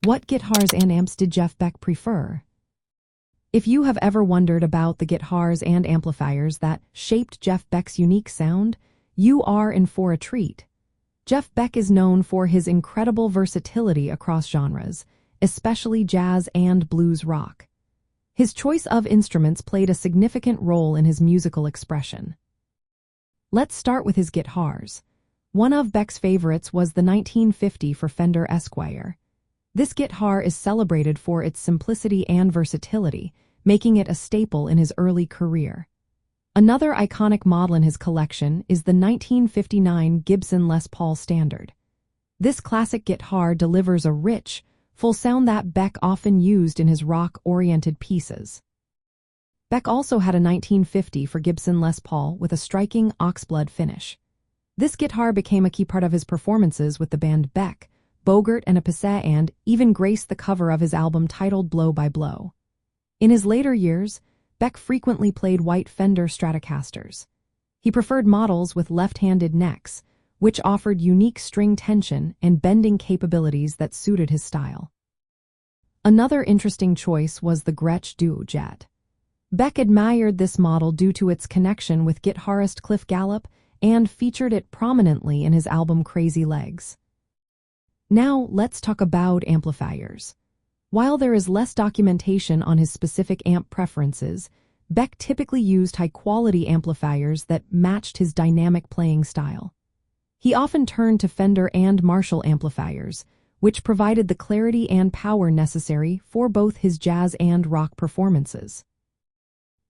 What guitars and amps did Jeff Beck prefer? If you have ever wondered about the guitars and amplifiers that shaped Jeff Beck's unique sound, you are in for a treat. Jeff Beck is known for his incredible versatility across genres, especially jazz and blues rock. His choice of instruments played a significant role in his musical expression. Let's start with his guitars. One of Beck's favorites was the 1950 for Fender Esquire. This guitar is celebrated for its simplicity and versatility, making it a staple in his early career. Another iconic model in his collection is the 1959 Gibson Les Paul Standard. This classic guitar delivers a rich, full sound that Beck often used in his rock-oriented pieces. Beck also had a 1950 for Gibson Les Paul with a striking oxblood finish. This guitar became a key part of his performances with the band Beck, Bogert and Appice, and even graced the cover of his album titled Blow by Blow. In his later years, Beck frequently played white Fender Stratocasters. He preferred models with left-handed necks, which offered unique string tension and bending capabilities that suited his style. Another interesting choice was the Gretsch Duo Jet. Beck admired this model due to its connection with guitarist Cliff Gallup and featured it prominently in his album Crazy Legs. Now, let's talk about amplifiers. While there is less documentation on his specific amp preferences, Beck typically used high-quality amplifiers that matched his dynamic playing style. He often turned to Fender and Marshall amplifiers, which provided the clarity and power necessary for both his jazz and rock performances.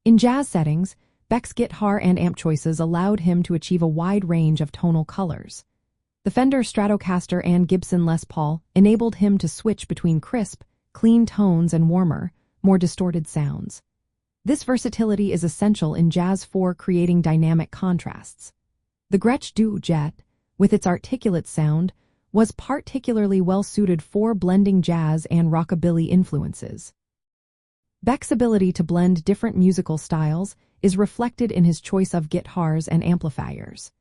In jazz settings, Beck's guitar and amp choices allowed him to achieve a wide range of tonal colors. The Fender Stratocaster and Gibson Les Paul enabled him to switch between crisp, clean tones and warmer, more distorted sounds. This versatility is essential in jazz for creating dynamic contrasts. The Gretsch Duo Jet, with its articulate sound, was particularly well-suited for blending jazz and rockabilly influences. Beck's ability to blend different musical styles is reflected in his choice of guitars and amplifiers.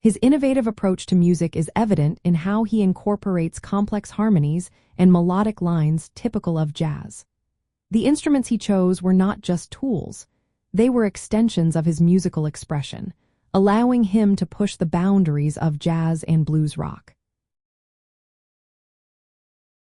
His innovative approach to music is evident in how he incorporates complex harmonies and melodic lines typical of jazz. The instruments he chose were not just tools, they were extensions of his musical expression, allowing him to push the boundaries of jazz and blues rock.